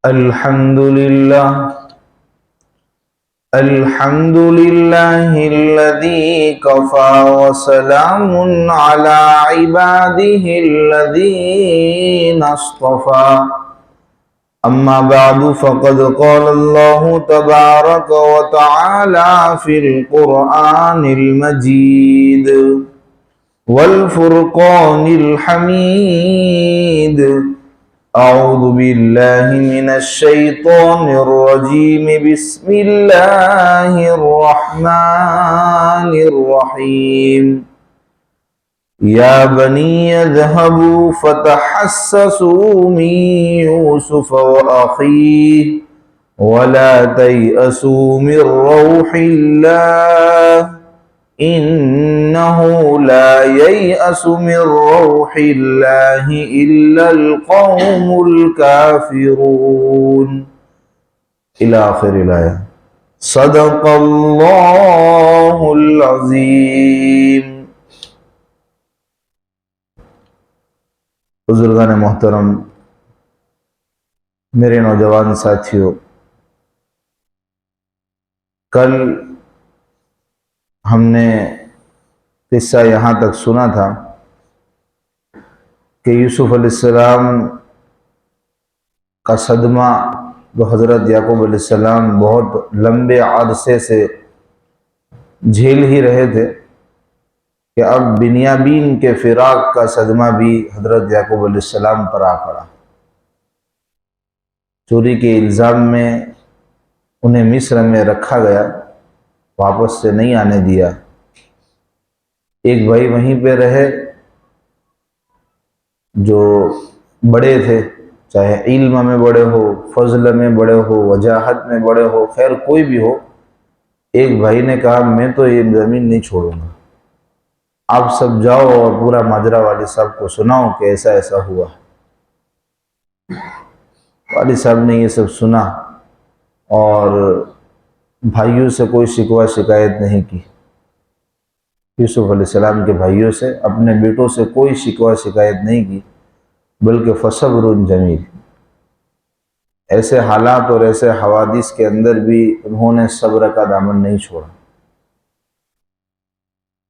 الحمد لله الذي كفى وسلام على عباده الذين اصطفى. أما بعد فقد قال الله تبارك وتعالى في القرآن المجيد والفرقان الحميد. أعوذ بالله من الشيطان الرجيم. بسم الله الرحمن الرحيم. يا بني اذهبوا فتحسسوا من يوسف وأخيه ولا تيأسوا من روح الله إنه لا ييأس من روح الله إلا القوم الكافرون إلى آخر الآية. صدق الله العظيم. بزرگان محترم، میرے نوجوان ساتھیوں، کل ہم نے قصہ یہاں تک سنا تھا کہ یوسف علیہ السلام کا صدمہ جو حضرت یعقوب علیہ السلام بہت لمبے عرصے سے جھیل ہی رہے تھے کہ اب بنیامین کے فراق کا صدمہ بھی حضرت یعقوب علیہ السلام پر آ پڑا. چوری کے الزام میں انہیں مصر میں رکھا گیا، واپس سے نہیں آنے دیا. ایک بھائی وہیں پہ رہے جو بڑے تھے، چاہے علم میں بڑے ہو، فضل میں بڑے ہو، وجاہت میں بڑے ہو، خیر کوئی بھی ہو. ایک بھائی نے کہا میں تو یہ زمین نہیں چھوڑوں گا، آپ سب جاؤ اور پورا ماجرا والد صاحب کو سناؤ کہ ایسا ایسا ہوا. والد صاحب نے یہ سب سنا اور بھائیوں سے کوئی شکوہ شکایت نہیں کی. یوسف علیہ السلام کے بھائیوں سے، اپنے بیٹوں سے کوئی شکوہ شکایت نہیں کی، بلکہ فصبر جمیل. ایسے حالات اور ایسے حوادث کے اندر بھی انہوں نے صبر کا دامن نہیں چھوڑا.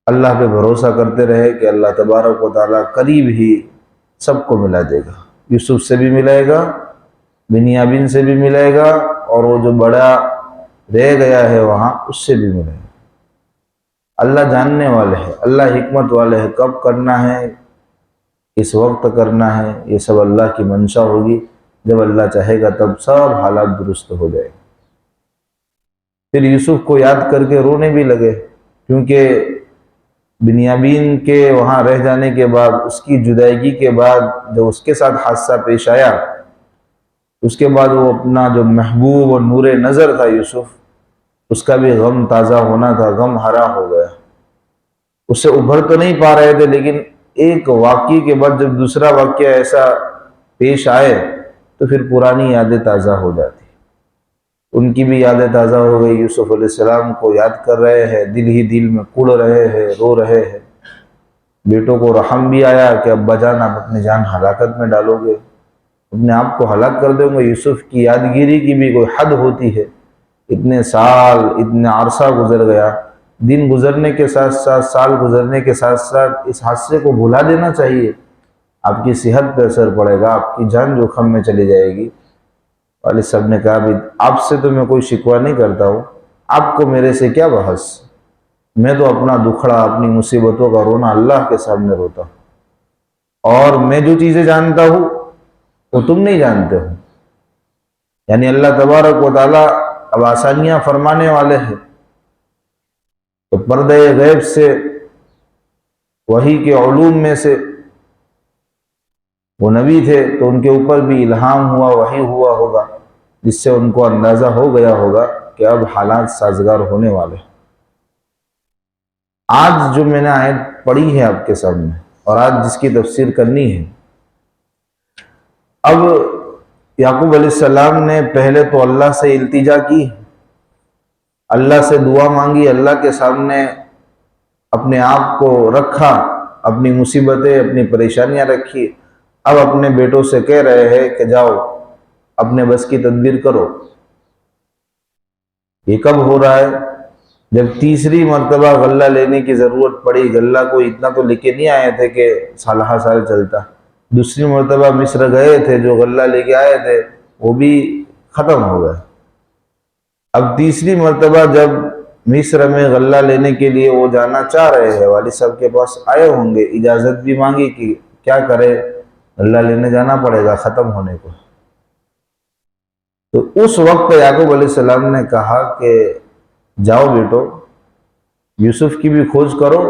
اللہ پہ بھروسہ کرتے رہے کہ اللہ تبارک و تعالیٰ قریب ہی سب کو ملا دے گا. یوسف سے بھی ملائے گا، بنیامین سے بھی ملائے گا، اور وہ جو بڑا رہ گیا ہے وہاں اس سے بھی ملائے گا. اللہ جاننے والے ہیں، اللہ حکمت والے ہیں. کب کرنا ہے، اس وقت کرنا ہے، یہ سب اللہ کی منشا ہوگی. جب اللہ چاہے گا تب سب حالات درست ہو جائے. پھر یوسف کو یاد کر کے رونے بھی لگے، کیونکہ بنیامین کے وہاں رہ جانے کے بعد، اس کی جدائیگی کے بعد جو اس کے ساتھ حادثہ پیش آیا، اس کے بعد وہ اپنا جو محبوب اور نور نظر تھا یوسف، اس کا بھی غم تازہ ہونا تھا، غم ہرا ہو گیا. اس سے ابھر تو نہیں پا رہے تھے، لیکن ایک واقعے کے بعد جب دوسرا واقعہ ایسا پیش آئے تو پھر پرانی یادیں تازہ ہو جاتی. ان کی بھی یادیں تازہ ہو گئی، یوسف علیہ السلام کو یاد کر رہے ہیں، دل ہی دل میں کڑ رہے ہیں، رو رہے ہیں. بیٹوں کو رحم بھی آیا کہ ابا جان آپ اپنی جان ہلاکت میں ڈالو گے، اپنے آپ کو ہلاک کر دیں گے. یوسف کی یادگیری کی بھی کوئی حد ہوتی ہے. اتنے سال، اتنا عرصہ گزر گیا. دن گزرنے کے ساتھ ساتھ، سال گزرنے کے ساتھ ساتھ اس حادثے کو بھلا دینا چاہیے. آپ کی صحت پہ اثر پڑے گا، آپ کی جان جوخم میں چلی جائے گی. والد صاحب نے کہا بھی آپ سے تو میں کوئی شکوہ نہیں کرتا ہوں، آپ کو میرے سے کیا بحث. میں تو اپنا دکھڑا، اپنی مصیبتوں کا رونا اللہ کے سامنے روتا ہوں، اور میں جو چیزیں جانتا ہوں وہ تم نہیں جانتے ہو. یعنی اللہ تبارک و تعالیٰ اب آسانیاں فرمانے والے ہیں. تو پردے غیب سے، وحی کے علوم میں سے، وہ نبی تھے تو ان کے اوپر بھی الہام ہوا، وحی ہوا ہوگا، جس سے ان کو اندازہ ہو گیا ہوگا کہ اب حالات سازگار ہونے والے. آج جو میں نے آیت پڑھی ہے آپ کے سامنے، اور آج جس کی تفسیر کرنی ہے، اب یعقوب علیہ السلام نے پہلے تو اللہ سے التجا کی، اللہ سے دعا مانگی، اللہ کے سامنے اپنے آپ کو رکھا، اپنی مصیبتیں، اپنی پریشانیاں رکھی. اب اپنے بیٹوں سے کہہ رہے ہیں کہ جاؤ اپنے بس کی تدبیر کرو۔ یہ کب ہو رہا ہے؟ جب تیسری مرتبہ غلہ لینے کی ضرورت پڑی۔ غلہ کو اتنا تو لے کے نہیں آئے تھے کہ سالہ سال چلتا۔ دوسری مرتبہ مصر گئے تھے، جو غلہ لے کے آئے تھے وہ بھی ختم ہو گئے۔ اب تیسری مرتبہ جب مصر میں غلہ لینے کے لیے وہ جانا چاہ رہے ہیں، والد صاحب کے پاس آئے ہوں گے، اجازت بھی مانگی کہ کیا کرے، غلہ لینے جانا پڑے گا ختم ہونے کو۔ تو اس وقت یعقوب علیہ السلام نے کہا کہ جاؤ بیٹو، یوسف کی بھی کھوج کرو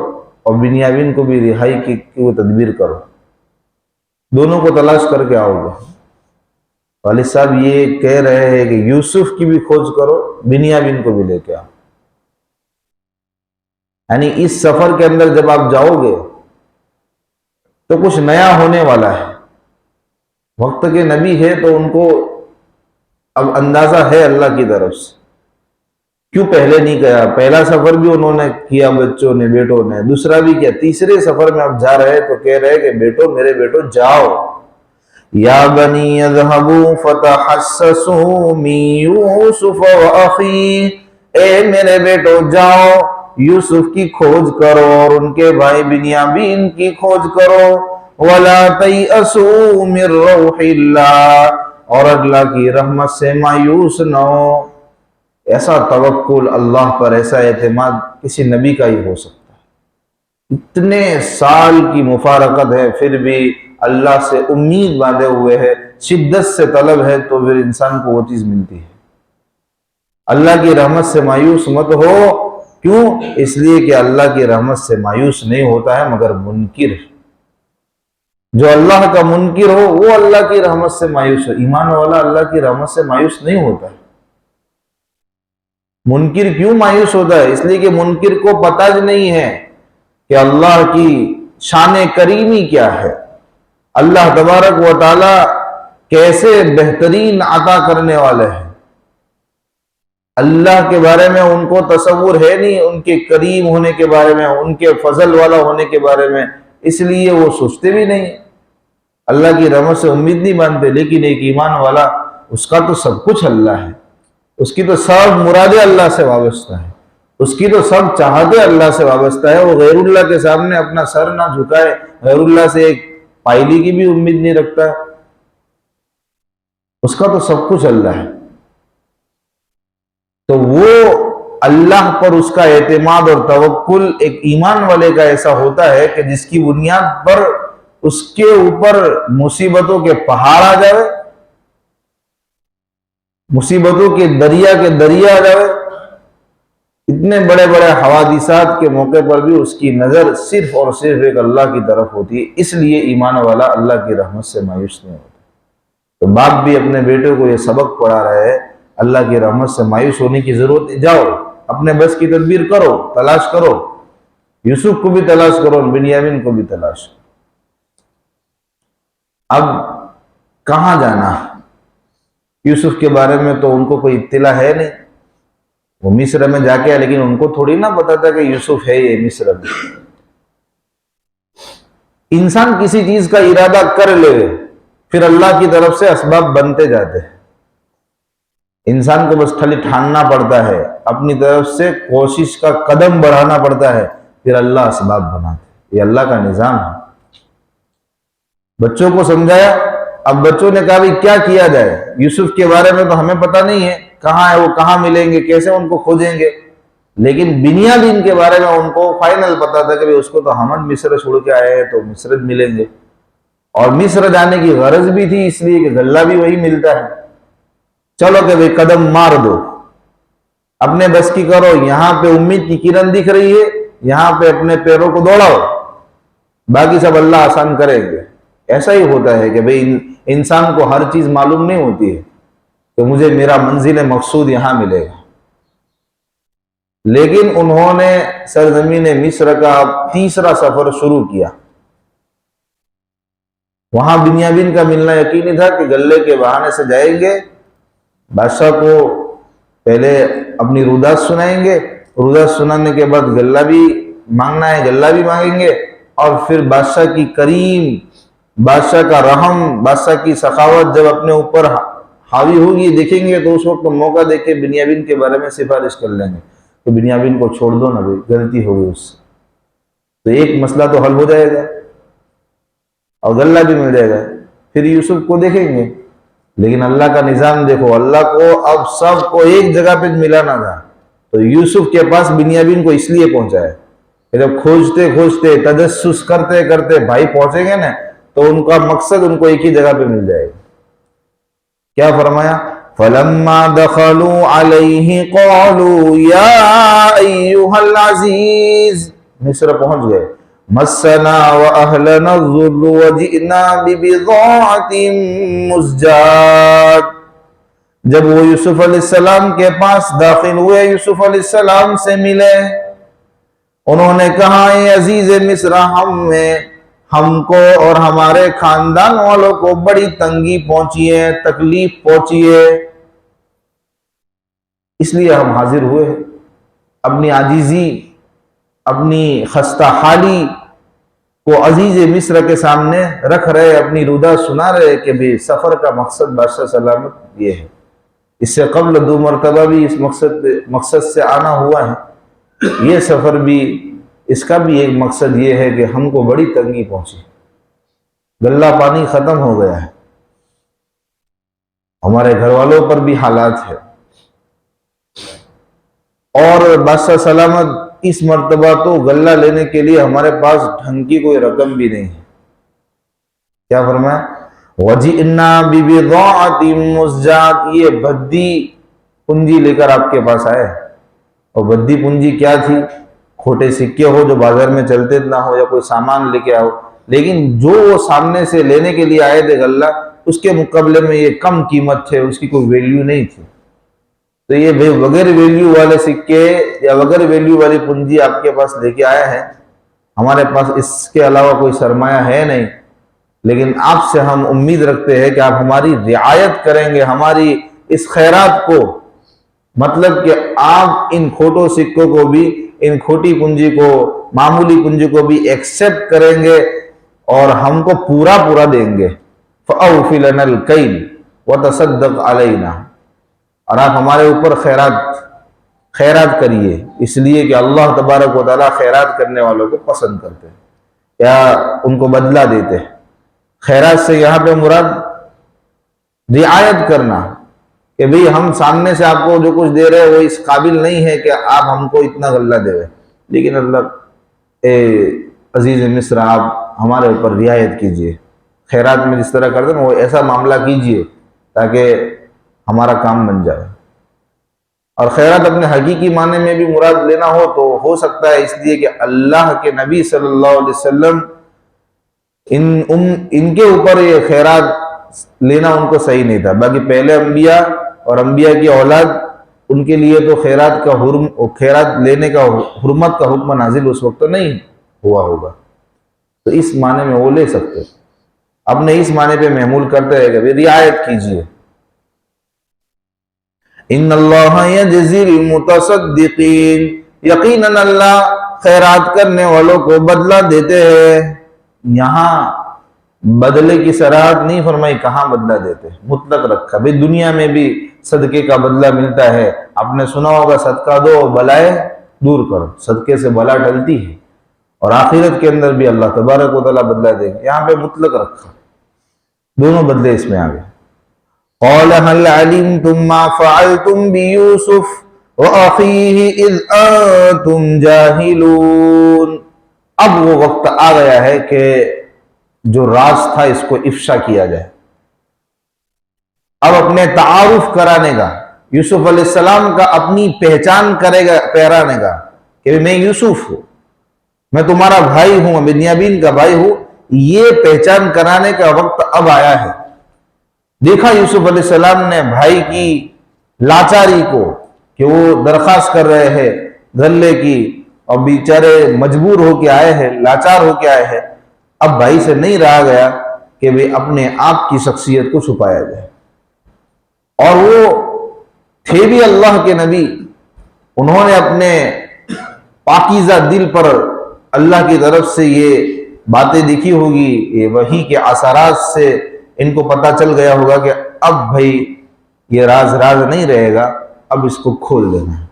اور بنیامین کو بھی رہائی کی وہ تدبیر کرو، دونوں کو تلاش کر کے آؤ گے۔ والد صاحب یہ کہہ رہے ہیں کہ یوسف کی بھی کھوج کرو، بنیامین کو بھی لے کے آؤ۔ یعنی اس سفر کے اندر جب آپ جاؤ گے تو کچھ نیا ہونے والا ہے۔ وقت کے نبی ہے تو ان کو اب اندازہ ہے اللہ کی طرف سے، کیوں پہلے نہیں کیا؟ پہلا سفر بھی انہوں نے کیا بچوں نے، بیٹوں نے، دوسرا بھی کیا، تیسرے سفر میں اب جا رہے تو کہہ رہے کہ بیٹو، میرے بیٹو جاؤ، یا بنی اذهبوا فتحسسوا من یوسف واخیہ، اے میرے بیٹو جاؤ یوسف کی کھوج کرو اور ان کے بھائی بنیامین کی کھوج کرو، ولا تیأسوا من روح اللہ، اور اللہ کی رحمت سے مایوس نہ ہو۔ ایسا توکل اللہ پر، ایسا اعتماد کسی نبی کا ہی ہو سکتا ہے۔ اتنے سال کی مفارقت ہے پھر بھی اللہ سے امید باندھے ہوئے ہے، شدت سے طلب ہے تو پھر انسان کو وہ چیز ملتی ہے۔ اللہ کی رحمت سے مایوس مت ہو، کیوں؟ اس لیے کہ اللہ کی رحمت سے مایوس نہیں ہوتا ہے مگر منکر۔ جو اللہ کا منکر ہو وہ اللہ کی رحمت سے مایوس ہو، ایمان والا اللہ کی رحمت سے مایوس نہیں ہوتا ہے۔ منکر کیوں مایوس ہوتا ہے؟ اس لیے کہ منکر کو پتہ ہی نہیں ہے کہ اللہ کی شان کریمی کیا ہے، اللہ تبارک و تعالی کیسے بہترین عطا کرنے والے ہیں۔ اللہ کے بارے میں ان کو تصور ہے نہیں، ان کے کریم ہونے کے بارے میں، ان کے فضل والا ہونے کے بارے میں، اس لیے وہ سوچتے بھی نہیں، اللہ کی رحمت سے امید نہیں باندھتے۔ لیکن ایک ایمان والا، اس کا تو سب کچھ اللہ ہے، اس کی تو سب مرادیں اللہ سے وابستہ ہے، اس کی تو سب چاہتے اللہ سے وابستہ ہے۔ وہ غیر اللہ کے سامنے اپنا سر نہ جھکائے، غیر اللہ سے ایک پائلی کی بھی امید نہیں رکھتا، اس کا تو سب کچھ اللہ ہے۔ تو وہ اللہ پر اس کا اعتماد اور توکل ایک ایمان والے کا ایسا ہوتا ہے کہ جس کی بنیاد پر اس کے اوپر مصیبتوں کے پہاڑ آ جائے، مصیبتوں کے دریا آ جائے، اتنے بڑے بڑے حوادثات کے موقع پر بھی اس کی نظر صرف اور صرف ایک اللہ کی طرف ہوتی ہے۔ اس لیے ایمان والا اللہ کی رحمت سے مایوس نہیں ہوتا۔ تو باپ بھی اپنے بیٹے کو یہ سبق پڑھا رہے ہیں، اللہ کی رحمت سے مایوس ہونے کی ضرورت نہیں، جاؤ اپنے بس کی تدبیر کرو، تلاش کرو، یوسف کو بھی تلاش کرو، بنیامین کو بھی تلاش۔ اب کہاں جانا؟ یوسف کے بارے میں تو ان کو کوئی اطلاع ہے نہیں، وہ مصر میں جا کے آئے، لیکن ان کو تھوڑی نہ پتا تھا کہ یوسف ہے یہ مصر میں۔ انسان کسی چیز کا ارادہ کر لے پھر اللہ کی طرف سے اسباب بنتے جاتے ہیں۔ انسان کو بس خالی ٹھاننا پڑتا ہے، اپنی طرف سے کوشش کا قدم بڑھانا پڑتا ہے، پھر اللہ اسباب بناتے۔ یہ اللہ کا نظام ہے۔ بچوں کو سمجھایا، اب بچوں نے کہا بھی کیا کیا جائے، یوسف کے بارے میں تو ہمیں پتہ نہیں ہے، کہاں ہے وہ، کہاں ملیں گے، کیسے ان کو کھوجیں گے، لیکن بنیامین کے بارے میں ان کو فائنل پتا تھا کہ اس کو تو ہم مصر چھوڑ کے آئے ہیں تو مصر ملیں گے، اور مصر جانے کی غرض بھی تھی اس لیے کہ غلہ بھی وہی ملتا ہے۔ چلو کہ بھئی قدم مار دو، اپنے بس کی کرو، یہاں پہ امید کی کرن دکھ رہی ہے، یہاں پہ اپنے پیروں کو دوڑاؤ، باقی سب اللہ آسان کریں گے۔ ایسا ہی ہوتا ہے کہ بھئی انسان کو ہر چیز معلوم نہیں ہوتی ہے کہ مجھے میرا منزل مقصود یہاں ملے گا، لیکن انہوں نے سرزمین مصر کا تیسرا سفر شروع کیا۔ وہاں بنیامین کا ملنا یقینی تھا کہ غلے کے بہانے سے جائیں گے، بادشاہ کو پہلے اپنی رودات سنائیں گے، رودات سنانے کے بعد غلہ بھی مانگنا ہے، غلہ بھی مانگیں گے، اور پھر بادشاہ کی کریم، بادشاہ کا رحم، بادشاہ کی سخاوت جب اپنے اوپر حاوی ہوگی دیکھیں گے تو اس وقت موقع دیکھ کے بنیامین کے بارے میں سفارش کر لیں گے کہ بنیامین کو چھوڑ دو نا بھائی، غلطی ہو گئی اس سے، تو ایک مسئلہ تو حل ہو جائے گا اور غلہ بھی مل جائے گا، پھر یوسف کو دیکھیں گے۔ لیکن اللہ کا نظام دیکھو، اللہ کو اب سب کو ایک جگہ پہ ملانا تھا، تو یوسف کے پاس بنیامین کو اس لیے پہنچایا کہ جب کھوجتے کھوجتے تجسس کرتے کرتے بھائی پہنچیں گے نا تو ان کا مقصد ان کو ایک ہی جگہ پہ مل جائے گا۔ کیا فرمایا؟ فَلَمَّا دَخَلُوا عَلَيْهِ قَالُوا يَا أَيُّهَا الْعَزِيزُ، مصر پہنچ گئے، مَسَّنَا وَأَهْلَنَا الضُّرُّ وَجِئْنَا بِبِضَاعَةٍ مُزْجَاةٍ۔ جب وہ یوسف علیہ السلام کے پاس داخل ہوئے، یوسف علیہ السلام سے ملے، انہوں نے کہا اے عزیز مصر، ہم کو اور ہمارے خاندان والوں کو بڑی تنگی پہنچی ہے، تکلیف پہنچی ہے، اس لیے ہم حاضر ہوئے، اپنی عاجزی، اپنی خستہ حالی کو عزیز مصر کے سامنے رکھ رہے، اپنی ردا سنا رہے کہ بھی سفر کا مقصد بادشاہ سلامت یہ ہے۔ اس سے قبل 2 مرتبہ بھی اس مقصد سے آنا ہوا ہے، یہ سفر بھی اس کا بھی ایک مقصد یہ ہے کہ ہم کو بڑی تنگی پہنچی، غلہ پانی ختم ہو گیا ہے، ہمارے گھر والوں پر بھی حالات ہے، اور بادشاہ سلامت اس مرتبہ تو غلہ لینے کے لیے ہمارے پاس ڈھنگ کی کوئی رقم بھی نہیں ہے۔ کیا فرمایا؟ وَجِئْنَا بِبِضَاعَةٍ مُزْجَاةٍ، یہ بھدی پونجی لے کر آپ کے پاس آئے، اور بھدی پونجی کیا تھی؟ کھوٹے سکے ہو جو بازار میں چلتے نہ ہو، یا کوئی سامان لے کے آؤ، لیکن جو وہ سامنے سے لینے کے لیے آئے تھے غلہ، اس کے مقابلے میں یہ کم قیمت تھے، اس کی کوئی ویلیو نہیں تھی، تو یہ بغیر ویلیو والے سکے یا بغیر ویلیو والی پونجی آپ کے پاس لے کے آئے ہیں، ہمارے پاس اس کے علاوہ کوئی سرمایہ ہے نہیں، لیکن آپ سے ہم امید رکھتے ہیں کہ آپ ہماری رعایت کریں گے، ہماری اس خیرات کو، مطلب کہ آپ ان کھوٹوں سکوں کو بھی، ان کھوٹی پونجی کو، معمولی پونجی کو بھی ایکسپٹ کریں گے اور ہم کو پورا دیں گے۔ فَأَوْفِ لَنَا الْكَيْلَ وَتَصَدَّقْ عَلَيْنَا، اور آپ ہمارے اوپر خیرات کریے، اس لیے کہ اللہ تبارک و تعالیٰ خیرات کرنے والوں کو پسند کرتے ہیں یا ان کو بدلہ دیتے ہیں۔ خیرات سے یہاں پہ مراد رعایت کرنا، کہ بھئی ہم سامنے سے آپ کو جو کچھ دے رہے وہ اس قابل نہیں ہے کہ آپ ہم کو اتنا غلہ دے رہے، لیکن اللہ اے عزیز مصر آپ ہمارے اوپر رعایت کیجئے، خیرات میں جس طرح کرتے ہیں وہ ایسا معاملہ کیجئے تاکہ ہمارا کام بن جائے۔ اور خیرات اپنے حقیقی معنی میں بھی مراد لینا ہو تو ہو سکتا ہے، اس لیے کہ اللہ کے نبی صلی اللہ علیہ وسلم ان کے اوپر یہ خیرات لینا ان کو صحیح نہیں تھا، باقی پہلے انبیاء اور انبیاء کی اولاد ان کے لیے تو خیرات لینے کا حرمت کا حکم نازل اس وقت نہیں ہوا ہوگا، تو اس معنی میں وہ لے سکتے، اپنے اس معنی پہ محمول کرتے رہے کہ رعایت کیجئے۔ ان اللہ یجزی المتصدقین، یقیناً اللہ خیرات کرنے والوں کو بدلہ دیتے ہیں۔ یہاں بدلے کی صراحت نہیں فرمائی، کہاں بدلہ دیتے، مطلق رکھا، بھی دنیا میں بھی صدقے کا بدلہ ملتا ہے۔ آپ نے سنا ہوگا صدقہ دو بلائے دور کرو، صدقے سے بلا ٹلتی ہے، اور آخرت کے اندر بھی اللہ تبارک و تعالیٰ بدلہ دے گا، یہاں پہ مطلق رکھا، دونوں بدلے اس میں آگئے۔ قال هل علمتم ما فعلتم بيوسف وأخيه إذ أنتم جاهلون، اب وہ وقت آ گیا ہے کہ جو راز تھا اس کو افشا کیا جائے، اب اپنے تعارف کرانے کا، یوسف علیہ السلام کا اپنی پہچان کرانے کا کہ میں یوسف ہوں، میں تمہارا بھائی ہوں، میں بنیامین کا بھائی ہوں، یہ پہچان کرانے کا وقت اب آیا ہے۔ دیکھا یوسف علیہ السلام نے بھائی کی لاچاری کو کہ وہ درخواست کر رہے ہیں غلے کی، اور بیچارے مجبور ہو کے آئے ہیں، لاچار ہو کے آئے ہیں، اب بھائی سے نہیں رہا گیا کہ وہ اپنے آپ کی شخصیت کو چھپایا جائے، اور وہ تھے بھی اللہ کے نبی، انہوں نے اپنے پاکیزہ دل پر اللہ کی طرف سے یہ باتیں دکھی ہوگی، یہ وحی کے اثرات سے ان کو پتہ چل گیا ہوگا کہ اب بھائی یہ راز راز نہیں رہے گا، اب اس کو کھول دینا ہے۔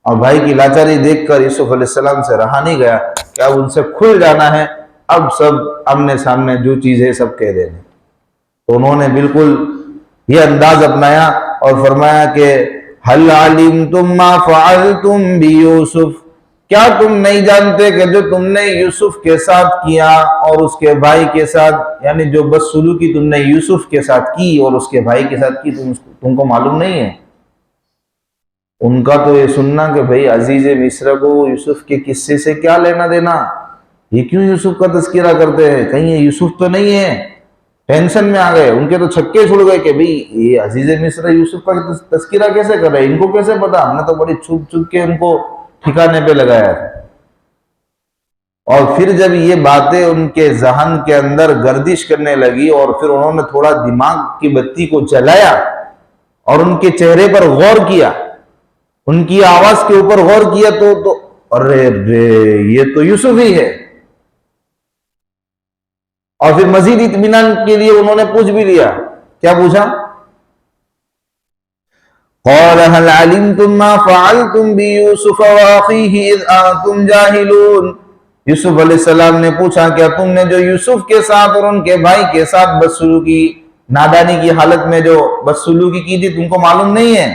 اور بھائی کی لاچاری دیکھ کر یوسف علیہ السلام سے رہا نہیں گیا کہ اب ان سے کھل جانا ہے، اب سب آمنے سامنے جو چیز ہے سب کہہ دینا۔ تو انہوں نے بالکل یہ انداز اپنایا اور فرمایا کہ هل علمتم ما فعلتم بیوسف، کیا تم نہیں جانتے کہ جو تم نے یوسف کے ساتھ کیا اور اس کے بھائی کے ساتھ، یعنی جو بدسلوکی تم نے یوسف کے ساتھ کی اور اس کے بھائی کے ساتھ کی، تم کو معلوم نہیں ہے؟ ان کا تو یہ سننا کہ بھئی عزیز مصر کو یوسف کے قصے سے کیا لینا دینا، یہ کیوں یوسف کا تذکرہ کرتے ہیں، کہیں یہ یوسف تو نہیں ہے؟ ٹینشن میں آ گئے، ان کے تو چھکے چھوڑ گئے کہ بھئی یہ عزیز مصر یوسف کا تذکرہ کیسے کر رہے ہیں، ان کو کیسے پتا، ہم نے تو بڑی چھپ چھپ کے ان کو ٹھکانے پہ لگایا تھا۔ اور پھر جب یہ باتیں ان کے ذہن کے اندر گردش کرنے لگی اور پھر انہوں نے تھوڑا دماغ کی بتی کو جلایا اور ان کے چہرے پر غور کیا، ان کی آواز کے اوپر غور کیا تو ارے یہ تو یوسف ہی ہے۔ اور پھر مزید اطمینان کے لیے انہوں نے پوچھ بھی لیا، کیا پوچھا؟ قال هل علمتم ما فعلتم بيوسف واخيه اذ انتم جاهلون، یوسف علیہ السلام نے پوچھا کیا تم نے جو یوسف کے ساتھ اور ان کے بھائی کے ساتھ بدسلوکی، نادانی کی حالت میں جو بدسلوکی کی تھی، تم کو معلوم نہیں ہے؟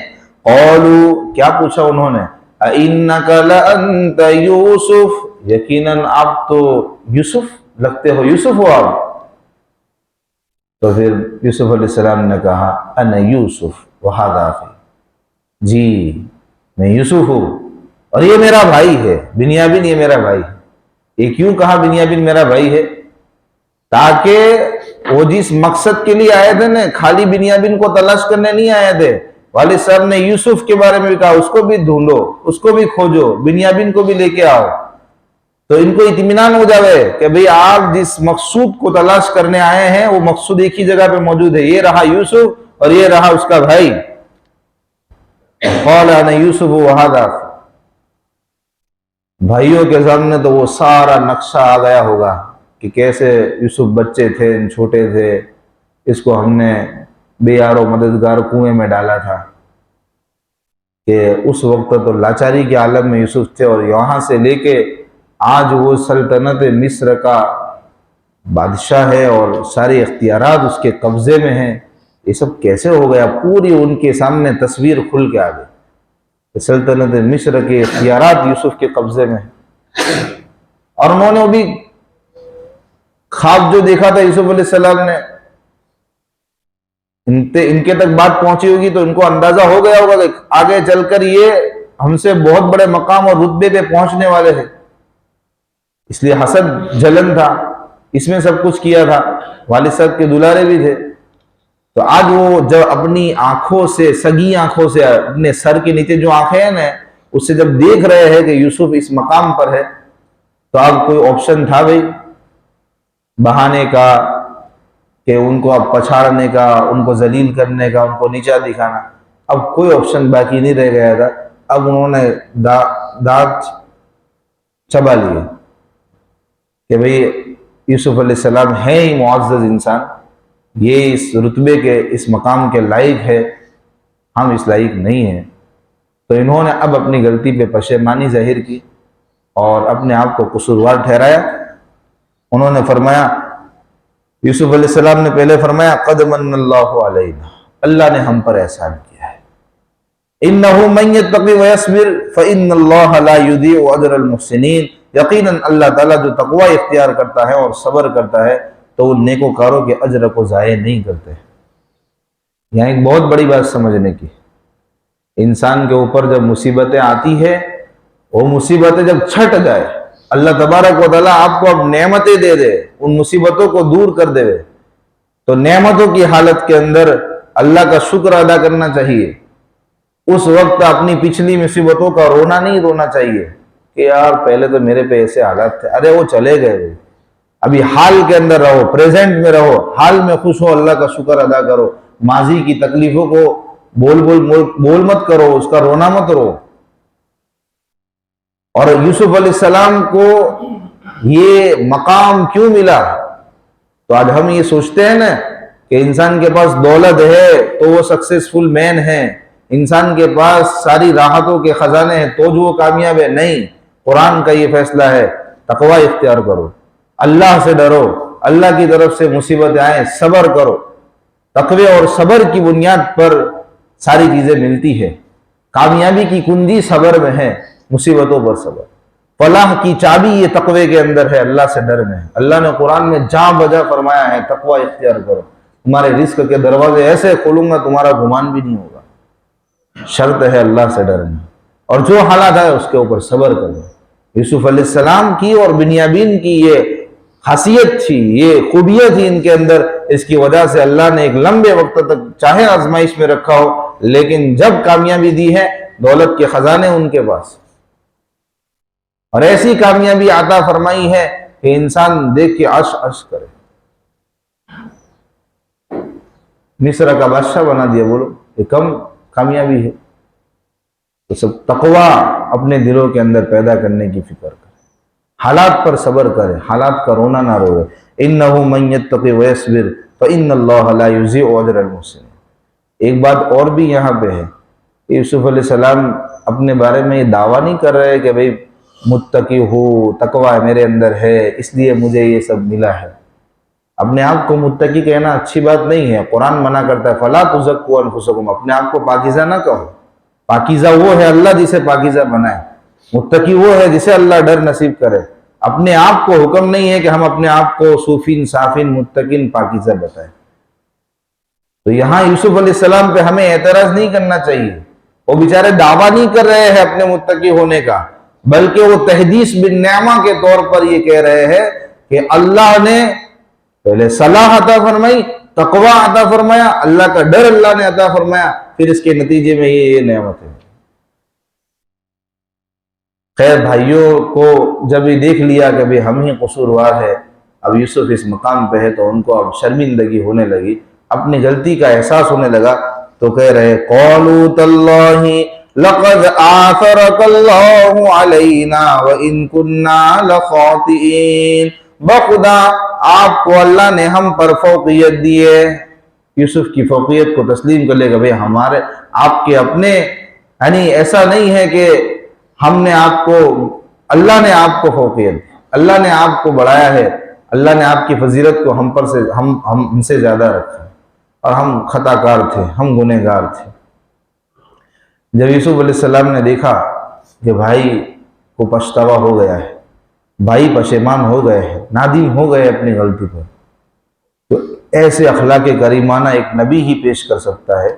قالوا، کیا پوچھا انہوں نے؟ اِنَّكَ لَأَنْتَ یوسف، یقیناً آپ تو یوسف لگتے ہو، یوسف ہو آپ۔ تو پھر یوسف علیہ السلام نے کہا انا یوسف وہذا اخی، جی میں یوسف ہوں اور یہ میرا بھائی ہے بنیامین، یہ میرا بھائی ہے۔ یہ کیوں کہا بنیامین میرا بھائی ہے؟ تاکہ وہ جس مقصد کے لیے آئے تھے نا، خالی بنیامین کو تلاش کرنے نہیں آئے تھے، والد صاحب نے یوسف کے بارے میں بھی کہا اس کو بھی ڈھونڈو، اس کو بھی کھوجو، بنیامین کو بھی لے کے آؤ، تو ان کو اطمینان ہو جاوے کہ بھئی آپ جس مقصود کو تلاش کرنے آئے ہیں وہ مقصود ایک ہی جگہ پہ موجود ہے، یہ رہا یوسف اور یہ رہا اس کا بھائی۔ قال انا یوسف وہذا، بھائیوں کے سامنے تو وہ سارا نقشہ آ گیا ہوگا کہ کیسے یوسف بچے تھے، چھوٹے تھے، اس کو ہم نے بے یار و مددگار کنویں میں ڈالا تھا، کہ اس وقت تو لاچاری کے عالم میں یوسف تھے اور یہاں سے لے کے آج وہ سلطنت مصر کا بادشاہ ہے اور سارے اختیارات اس کے قبضے میں ہیں، یہ سب کیسے ہو گیا؟ پوری ان کے سامنے تصویر کھل کے آ گئی، سلطنت مصر کے اختیارات یوسف کے قبضے میں ہیں۔ اور انہوں نے بھی خواب جو دیکھا تھا یوسف علیہ السلام نے، ان کے تک بات پہنچی ہوگی تو ان کو اندازہ ہو گیا ہوگا کہ آگے چل کر یہ ہم سے بہت بڑے مقام اور رتبے پہ پہنچنے والے ہیں، اس لیے حسد جلن تھا، اس میں سب کچھ کیا تھا، والد صاحب کے دلارے بھی تھے۔ تو آج وہ جب اپنی آنکھوں سے، سگی آنکھوں سے، اپنے سر کے نیچے جو آنکھیں ہیں نا، اس سے جب دیکھ رہے ہیں کہ یوسف اس مقام پر ہے، تو اب کوئی آپشن تھا بھئی بہانے کا کہ ان کو اب پچھاڑنے کا، ان کو ذلیل کرنے کا، ان کو نیچا دکھانا، اب کوئی آپشن باقی نہیں رہ گیا تھا۔ اب انہوں نے دانت چبا لیے کہ بھئی یوسف علیہ السلام ہے ہی معزز انسان، یہ اس رتبے کے، اس مقام کے لائق ہے، ہم اس لائق نہیں ہیں۔ تو انہوں نے اب اپنی غلطی پہ پشیمانی ظاہر کی اور اپنے آپ کو قصوروار ٹھہرایا۔ انہوں نے فرمایا، یوسف علیہ السلام نے پہلے فرمایا قد من اللہ علینا، اللہ نے ہم پر احسان کیا ہے، انہ من یتقی ویصبر فان اللہ لا یضیع اجر المحسنین، یقیناً اللہ تعالیٰ جو تقوی اختیار کرتا ہے اور صبر کرتا ہے تو وہ نیکوکاروں کے اجر کو ضائع نہیں کرتے۔ یہاں ایک بہت بڑی بات سمجھنے کی، انسان کے اوپر جب مصیبتیں آتی ہے، وہ مصیبتیں جب چھٹ جائے، اللہ تبارک و تعالیٰ آپ کو اب نعمتیں دے دے، ان مصیبتوں کو دور کر دے، تو نعمتوں کی حالت کے اندر اللہ کا شکر ادا کرنا چاہیے۔ اس وقت اپنی پچھلی مصیبتوں کا رونا نہیں رونا چاہیے کہ یار پہلے تو میرے پہ ایسے حالات تھے، ارے وہ چلے گئے، ابھی حال کے اندر رہو، پریزنٹ میں رہو، حال میں خوش ہو، اللہ کا شکر ادا کرو، ماضی کی تکلیفوں کو بول مت کرو، اس کا رونا مت رو۔ اور یوسف علیہ السلام کو یہ مقام کیوں ملا؟ تو آج ہم یہ سوچتے ہیں نا کہ انسان کے پاس دولت ہے تو وہ سکسیسفل مین ہے، انسان کے پاس ساری راحتوں کے خزانے ہیں تو جو وہ کامیاب ہے، نہیں۔ قرآن کا یہ فیصلہ ہے، تقوی اختیار کرو، اللہ سے ڈرو، اللہ کی طرف سے مصیبتیں آئیں صبر کرو۔ تقوی اور صبر کی بنیاد پر ساری چیزیں ملتی ہے۔ کامیابی کی کنجی صبر میں ہے، مصیبتوں پر صبر۔ فلاح کی چابی یہ تقوی کے اندر ہے، اللہ سے ڈر میں ہے۔ اللہ نے قرآن میں جاں بجا فرمایا ہے تقوی اختیار کرو، تمہارے رزق کے دروازے ایسے کھولوں گا تمہارا گمان بھی نہیں ہوگا۔ شرط ہے اللہ سے ڈرنا، اور جو حالات ہے اس کے اوپر صبر کرو۔ یوسف علیہ السلام کی اور بنیامین کی یہ خاصیت تھی، یہ خوبیت تھی ان کے اندر، اس کی وجہ سے اللہ نے ایک لمبے وقت تک چاہے آزمائش میں رکھا ہو، لیکن جب کامیابی دی ہے دولت کے خزانے ان کے پاس، اور ایسی کامیابی عطا فرمائی ہے کہ انسان دیکھ کے عرش عرش کرے۔ مصر کا بادشاہ بنا دیا، بولو یہ کم کامیابی ہے؟ تو سب تقوی اپنے دلوں کے اندر پیدا کرنے کی فکر کرے، حالات پر صبر کرے، حالات کا رونا نہ روئے۔ اِنَّهُ مَن يَتَّقِ وَيَصْبِرْ فَإِنَّ اللَّهَ لَا يُضِيعُ أَجْرَ الْمُحْسِنِينَ۔ ایک بات اور بھی یہاں پہ ہے، یوسف علیہ السلام اپنے بارے میں یہ دعویٰ نہیں کر رہے کہ بھئی متقی ہو، تقوی میرے اندر ہے اس لیے مجھے یہ سب ملا ہے۔ اپنے آپ کو متقی کہنا اچھی بات نہیں ہے، قرآن منع کرتا ہے فَلَا تُزَكُّوا أَنفُسَكُمْ، اپنے آپ کو پاکیزہ نہ کہو۔ پاکیزہ وہ ہے اللہ جسے پاکیزہ بنائے، متقی وہ ہے جسے اللہ ڈر نصیب کرے۔ اپنے آپ کو حکم نہیں ہے کہ ہم اپنے آپ کو صوفین، صافین، متقین، پاکیزہ بتائیں۔ تو یہاں یوسف علیہ السلام پہ ہمیں اعتراض نہیں کرنا چاہیے، وہ بیچارے دعویٰ نہیں کر رہے ہیں اپنے متقی ہونے کا، بلکہ وہ تحدیث بالنعمہ کے طور پر یہ کہہ رہے ہیں کہ اللہ نے پہلے صلاح عطا فرمائی، تقوی عطا فرمایا، اللہ کا ڈر اللہ نے عطا فرمایا، پھر اس کے نتیجے میں یہ نعمت ہے۔ خیر بھائیوں کو جب یہ دیکھ لیا کہ بھی ہم ہی قصوروار ہے، اب یوسف اس مقام پہ ہے تو ان کو اب شرمندگی ہونے لگی، اپنی غلطی کا احساس ہونے لگا، تو کہہ رہے قَالُوا تَاللَّهِ لَقَدْ آثَرَكَ اللَّهُ عَلَيْنَا وَإِن كُنَّا لَخَاطِئِينَ، بخدا آپ کو اللہ نے ہم پر فوقیت دی ہے۔ یوسف کی فوقیت کو تسلیم کر لے گا، بھئی ہمارے آپ کے اپنے، یعنی ایسا نہیں ہے کہ ہم نے آپ کو، اللہ نے آپ کو فوقیت، اللہ نے آپ کو بڑھایا ہے، اللہ نے آپ کی فضیلت کو ہم سے زیادہ رکھا، اور ہم خطا کار تھے، ہم گنہگار تھے۔ جب یوسف علیہ السلام نے دیکھا کہ بھائی کو پچھتاوا ہو گیا ہے، بھائی پشیمان ہو گئے ہیں، نادم ہو گئے اپنی غلطی پر، تو ایسے اخلاق کریمانہ ایک نبی ہی پیش کر سکتا ہے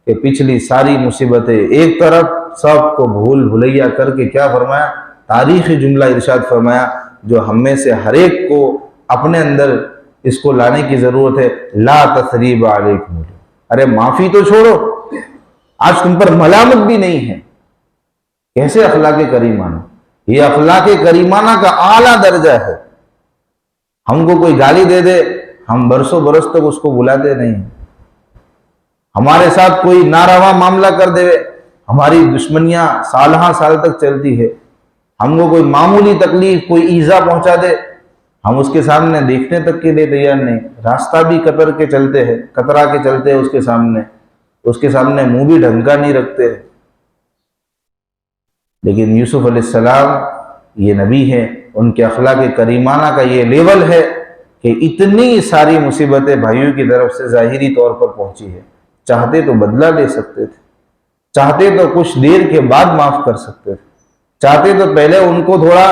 کہ پچھلی ساری مصیبتیں ایک طرف، سب کو بھول بھلیا کر کے کیا فرمایا، تاریخی جملہ ارشاد فرمایا جو ہم میں سے ہر ایک کو اپنے اندر اس کو لانے کی ضرورت ہے، لا تثریب علیکم، ارے معافی تو چھوڑو، آج تم پر ملامت بھی نہیں ہے۔ کیسے اخلاق کریمانہ؟ یہ اخلاق کریمانہ کا اعلیٰ درجہ ہے۔ ہم کو کوئی گالی دے دے، ہم برسوں برس تک اس کو بلاتے نہیں، ہمارے ساتھ کوئی ناروا معاملہ کر دے، ہماری دشمنیاں سالہ سال تک چلتی ہے، ہم کو کوئی معمولی تکلیف، کوئی ایذا پہنچا دے، ہم اس کے سامنے دیکھنے تک کے لیے تیار نہیں، راستہ بھی کترا کے چلتے ہیں اس کے سامنے منہ بھی ڈھنکا نہیں رکھتے۔ لیکن یوسف علیہ السلام یہ نبی ہیں، ان کے اخلاق کریمانہ کا یہ لیول ہے کہ اتنی ساری مصیبتیں بھائیوں کی طرف سے ظاہری طور پر پہنچی ہے، چاہتے تو بدلہ لے سکتے تھے، چاہتے تو کچھ دیر کے بعد معاف کر سکتے تھے، چاہتے تو پہلے ان کو تھوڑا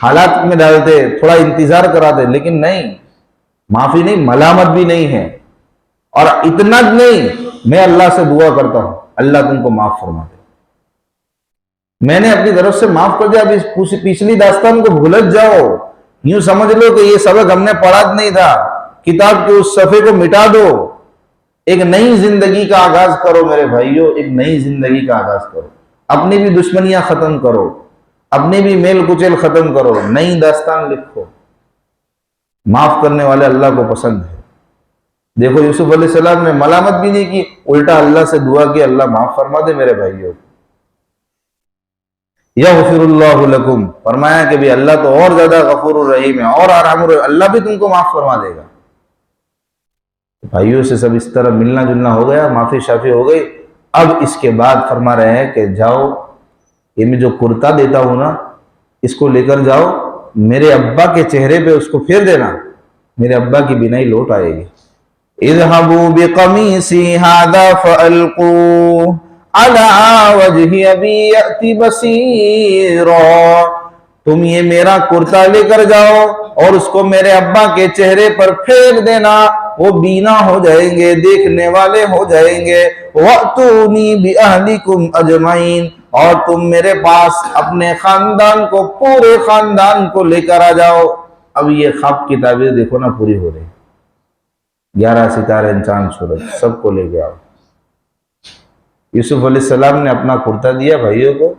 حالات میں ڈالتے، تھوڑا انتظار کراتے، لیکن نہیں، معافی نہیں، ملامت بھی نہیں ہے، اور اتنا نہیں، میں اللہ سے دعا کرتا ہوں اللہ تم کو معاف فرما دے، میں نے اپنی طرف سے معاف کر دیا، اب اس پچھلی داستان کو بھولت جاؤ، یوں سمجھ لو کہ یہ سبق ہم نے پڑھا نہیں تھا، کتاب کے اس صفحے کو مٹا دو، ایک نئی زندگی کا آغاز کرو میرے بھائیوں، ایک نئی زندگی کا آغاز کرو، اپنی بھی دشمنیاں ختم کرو، اپنی بھی میل کچیل ختم کرو، نئی داستان لکھو۔ معاف کرنے والے اللہ کو پسند ہے۔ دیکھو یوسف علیہ السلام نے ملامت بھی نہیں کی، الٹا اللہ سے دعا کی اللہ معاف فرما دے میرے بھائیوں۔ یغفر اللہ لکم، فرمایا کہ بھی اللہ تو اور زیادہ غفور الرحیم ہے، اور ارحم الرحیم، اللہ بھی تم کو معاف فرما دے گا۔ بھائیوں سے سب اس طرح ملنا جلنا ہو گیا، معافی شافی ہو گئی. اب اس کے بعد فرما رہے ہیں کہ جاؤ، یہ میں جو کرتا دیتا ہوں نا، اس کو لے کر جاؤ، میرے ابا کے چہرے پہ اس کو پھیر دینا، میرے ابا کی بینائی لوٹ آئے گی. اذهبوا بقميصي هذا فألقوه على وجه أبي يأتي بصيرا. تم یہ میرا کرتا لے کر جاؤ اور اس کو میرے ابا کے چہرے پر پھیر دینا، وہ بینا ہو جائیں گے، دیکھنے والے ہو جائیں گے. وَأْتُونِي بِأَهْلِكُمْ أَجْمَعِينَ، اور تم میرے پاس اپنے خاندان کو، پورے خاندان کو لے کر آ جاؤ. اب یہ خواب کی تعبیر دیکھو نا پوری ہو رہی، 11 ستارے، چاند، سورج، سب کو لے کے آؤ. یوسف علیہ السلام نے اپنا کرتا دیا بھائیوں کو،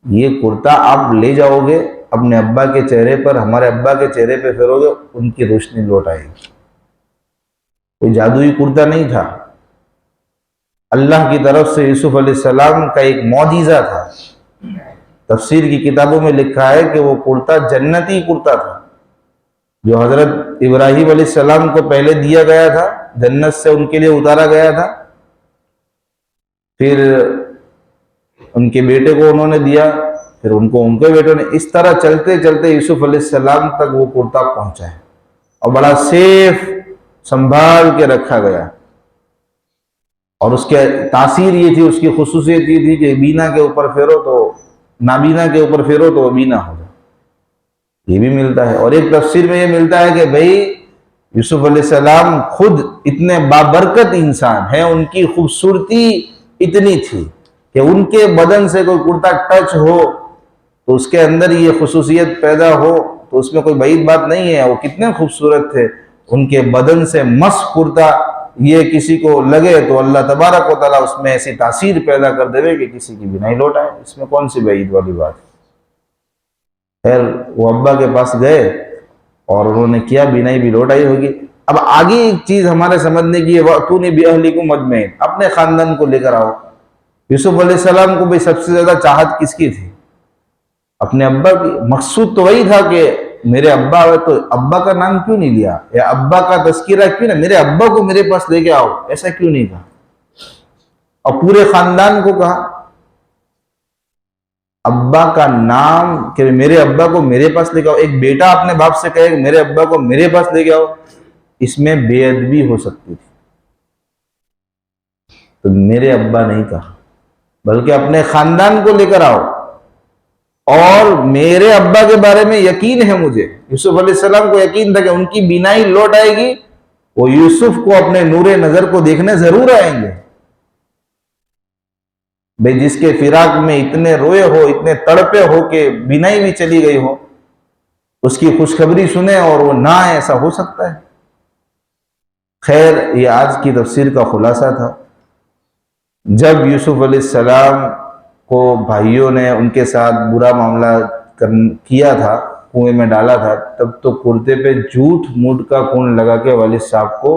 یہ کرتا آپ لے جاؤ گے اپنے ابا کے چہرے پر، ہمارے ابا کے چہرے پہ پھیرو گے، ان کی روشنی لوٹ آئے گی. کوئی جادوئی کرتا نہیں تھا، اللہ کی طرف سے یوسف علیہ السلام کا ایک معجزہ تھا. تفسیر کی کتابوں میں لکھا ہے کہ وہ کرتا جنتی کرتا تھا، جو حضرت ابراہیم علیہ السلام کو پہلے دیا گیا تھا، جنت سے ان کے لیے اتارا گیا تھا، پھر ان کے بیٹے کو انہوں نے دیا، پھر ان کے بیٹوں نے، اس طرح چلتے چلتے یوسف علیہ السلام تک وہ کرتا پہنچا ہے، اور بڑا سیف سنبھال کے رکھا گیا. اور اس کے تاثیر یہ تھی، اس کی خصوصیت یہ تھی کہ بینا کے اوپر پھیرو تو، نابینا کے اوپر پھیرو تو بینا ہو جائے. یہ بھی ملتا ہے. اور ایک تفسیر میں یہ ملتا ہے کہ بھئی یوسف علیہ السلام خود اتنے بابرکت انسان ہیں، ان کی خوبصورتی اتنی تھی کہ ان کے بدن سے کوئی کرتا ٹچ ہو تو اس کے اندر یہ خصوصیت پیدا ہو تو اس میں کوئی بعید بات نہیں ہے. وہ کتنے خوبصورت تھے، ان کے بدن سے مس کرتا یہ کسی کو لگے تو اللہ تبارک و تعالیٰ اس میں ایسی تاثیر پیدا کر دے کہ کسی کی بینائی لوٹ آئے. اس میں کون سی بعید والی بات ہے. خیر وہ ابا کے پاس گئے اور انہوں نے کیا، بینائی بھی لوٹ آئی ہوگی. اب آگے ایک چیز ہمارے سمجھنے کی ہے، وَأْتُونِي بِأَهْلِكُمْ أَجْمَعِينَ، اپنے خاندان کو لے کر آؤ. یوسف علیہ السلام کو بھی سب سے زیادہ چاہت کس کی تھی؟ اپنے ابا کی. مقصود تو وہی تھا کہ میرے ابا ہوئے تو ابا کا نام کیوں نہیں لیا، یا ابا کا تذکرہ کیوں نہیں، میرے ابا کو میرے پاس لے کے آؤ، ایسا کیوں نہیں کہا، اور پورے خاندان کو کہا. ابا کا نام کہ میرے ابا کو میرے پاس لے کے آؤ. ایک بیٹا اپنے باپ سے کہے کہ میرے ابا کو میرے پاس لے کے آؤ، اس میں بے ادبی ہو سکتی تھی. تو میرے ابا نہیں کہا، بلکہ اپنے خاندان کو لے کر آؤ. اور میرے ابا کے بارے میں یقین ہے مجھے، یوسف علیہ السلام کو یقین تھا کہ ان کی بینائی لوٹ آئے گی، وہ یوسف کو اپنے نور نظر کو دیکھنے ضرور آئیں گے. بھئی جس کے فراق میں اتنے روئے ہو، اتنے تڑپے ہو کہ بینائی بھی چلی گئی ہو، اس کی خوشخبری سنیں اور وہ نہ آئے، ایسا ہو سکتا ہے. خیر یہ آج کی تفسیر کا خلاصہ تھا. جب یوسف علیہ السلام کو بھائیوں نے ان کے ساتھ برا معاملہ کیا تھا، کنویں میں ڈالا تھا، تب تو کرتے پہ جھوٹ موٹ کا خون لگا کے والد صاحب کو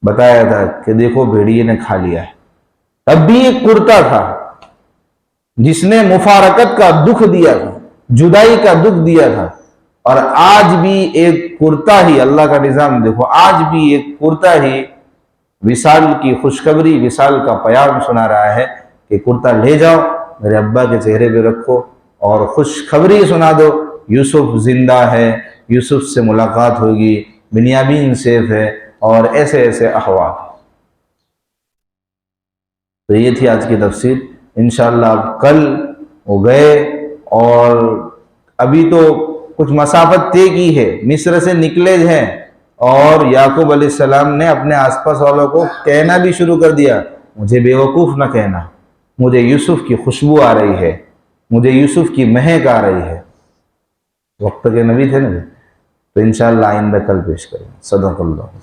بتایا تھا کہ دیکھو بھیڑیے نے کھا لیا ہے. تب بھی ایک کرتا تھا جس نے مفارقت کا دکھ دیا تھا، جدائی کا دکھ دیا تھا. اور آج بھی ایک کرتا ہی، اللہ کا نظام دیکھو، آج بھی ایک کرتا ہی وصال کی خوشخبری، وصال کا پیام سنا رہا ہے کہ کرتا لے جاؤ، میرے ابا کے چہرے پہ رکھو اور خوشخبری سنا دو، یوسف زندہ ہے، یوسف سے ملاقات ہوگی، بنیامین سیف ہے، اور ایسے ایسے احوال. تو یہ تھی آج کی تفسیر. انشاءاللہ اب کل وہ گئے اور ابھی تو کچھ مسافت طے کی ہے، مصر سے نکلے ہیں، اور یعقوب علیہ السلام نے اپنے آس پاس والوں کو کہنا بھی شروع کر دیا، مجھے بیوقوف نہ کہنا، مجھے یوسف کی خوشبو آ رہی ہے، مجھے یوسف کی مہک آ رہی ہے. وقت کے نبی تھے نا. تو انشاءاللہ آئندہ کل پیش کریں. صدق اللہ.